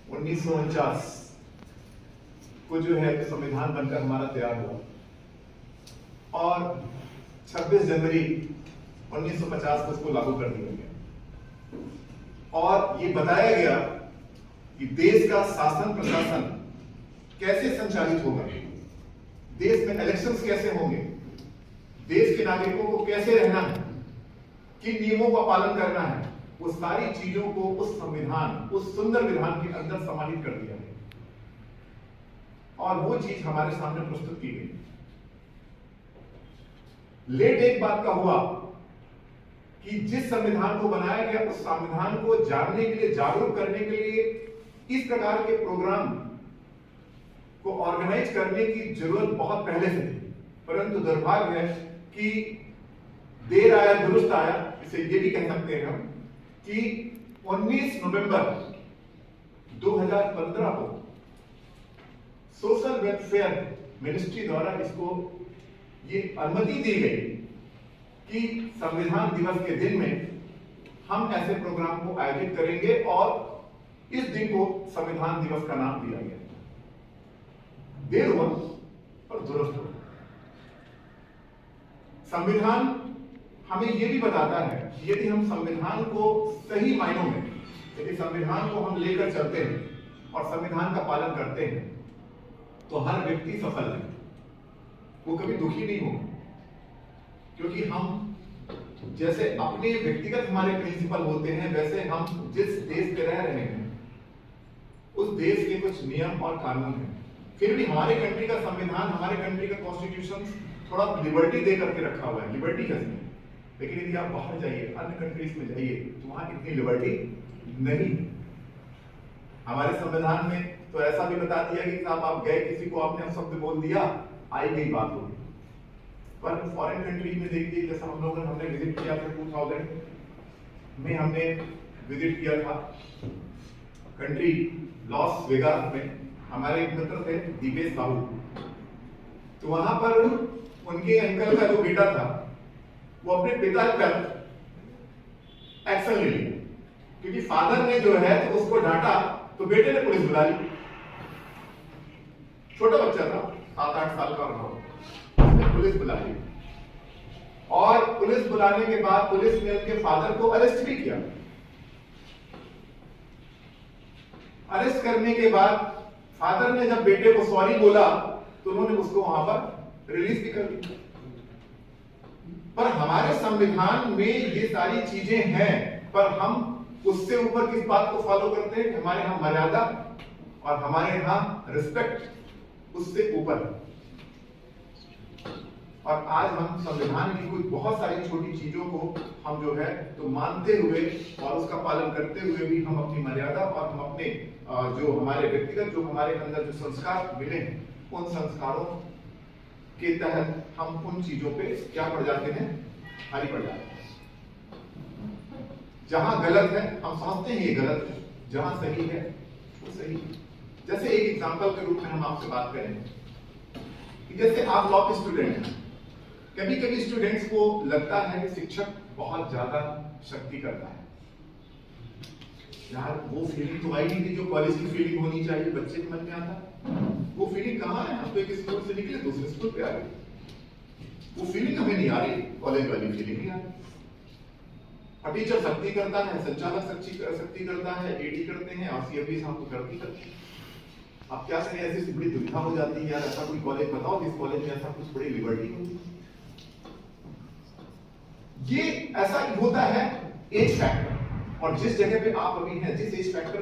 1949 को जो है संविधान बनकर हमारा तैयार हुआ और 26 जनवरी 1950 को उसको लागू कर दिया गया और ये बताया गया कि देश का शासन प्रशासन कैसे संचालित होगा, देश में इलेक्शंस कैसे होंगे, देश के नागरिकों को कैसे रहना है, किन नियमों का पालन करना है, वो सारी चीजों को उस संविधान, उस सुंदर विधान के अंदर समाहित कर दिया गया और वो चीज हमारे सामने प्रस्तुत की गई। लेट एक बात का हुआ कि जिस संविधान को बनाया गया उस संविधान को जानने के लिए, जागरूक करने के लिए इस प्रकार के प्रोग्राम को ऑर्गेनाइज करने की जरूरत बहुत पहले से थी, परंतु दुर्भाग्य है कि देर आया दुरुस्त आया। इसे ये भी कह सकते हैं हम कि 19 नवंबर 2015 को सोशल वेलफेयर मिनिस्ट्री द्वारा इसको ये अनुमति दी गई कि संविधान दिवस के दिन में हम ऐसे प्रोग्राम को आयोजित करेंगे और इस दिन को संविधान दिवस का नाम दिया गया। देर हुआ और दुरुस्त हुआ। संविधान हमें यह भी बताता है कि यदि हम संविधान को सही मायनों में, यदि संविधान को हम लेकर चलते हैं और संविधान का पालन करते हैं तो हर व्यक्ति सफल है, वो कभी दुखी नहीं होगा, क्योंकि हम जैसे अपने व्यक्तिगत हमारे प्रिंसिपल होते हैं वैसे हम जिस देश पे रह रहे हैं उस देश के कुछ नियम और कानून हैं। फिर भी हमारे कंट्री का संविधान, हमारे कंट्री का कॉन्स्टिट्यूशन थोड़ा लिबर्टी दे करके रखा हुआ है, लिबर्टी कैसे, लेकिन यदि आप बाहर जाइए, अन्य कंट्रीज में जाइए तो वहां इतनी लिबर्टी नहीं। हमारे संविधान में तो ऐसा भी बता दिया कि साहब आप गए, किसी को आपने शब्द बोल दिया, आई गई बात होगी। पर फॉरेन कंट्रीज में देखिए, जैसा हम लोगों ने हमने विजिट किया था 2000 में, हमने विजिट किया था कंट्री लॉस वेगास में, हमारे एक मित्र थे दीपेश बाबू, तो वहां पर उनके अंकल का जो बेटा था वो अपने पिता पर एक्शन ले लिया, क्योंकि फादर ने जो है तो उसको डांटा तो बेटे ने पुलिस बुला ली। छोटा बच्चा था, 7-8 साल का रहा, उसने पुलिस बुला ली और पुलिस बुलाने के बाद पुलिस ने उनके फादर को अरेस्ट भी किया। अरेस्ट करने के बाद फादर ने जब बेटे को सॉरी बोला तो उन्होंने उसको वहां पर रिलीज भी कर दिया। पर हमारे संविधान में ये सारी चीजें हैं, पर हम उससे ऊपर किस बात को फॉलो करते हैं कि हमारे यहां मर्यादा और हमारे यहां रिस्पेक्ट उससे ऊपर है। और आज हम संविधान की कुछ बहुत सारी छोटी चीजों को हम जो है तो मानते हुए और उसका पालन करते हुए भी हम अपनी मर्यादा और हम अपने जो हमारे व्यक्तिगत, जो हमारे अंदर जो संस्कार मिले हैं, उन संस्कारों के तहत हम उन चीजों पे क्या पड़ जाते हैं, भारी पड़ जाते हैं। जहां गलत है हम समझते हैं ये गलत है, जहां सही है वो सही है। जैसे एक एग्जांपल के रूप में हम आपसे बात करें कि जैसे आप लॉ के स्टूडेंट हैं, कभी कभी स्टूडेंट्स को लगता है कि शिक्षक बहुत ज्यादा शक्ति करता है। यार वो फीलिंग तो आई नहीं थी जो कॉलेज की फीलिंग होनी चाहिए, बच्चे के मन में आता। वो फीलिंग कहाँ है? हम तो एक स्कूल से निकले दूसरे स्कूल पे आ गए, वो फीलिंग हमें नहीं आ रही, कॉलेज वाली फीलिंग नहीं आ रही। और टीचर शक्ति करता है, संचालक शक्ति करता है, एडी करते हैं और सीएफडी साहब तो करती करती है। अब क्या करें, ऐसी बड़ी दुविधा हो जाती है, यार ऐसा कोई कॉलेज बताओ जिस कॉलेज में ऐसा कुछ बड़ी लिबर्टी होती है। ये ऐसा होता है एज फैक्टर, और जिस जगह पे आप अभी हैं, जिस एज फैक्टर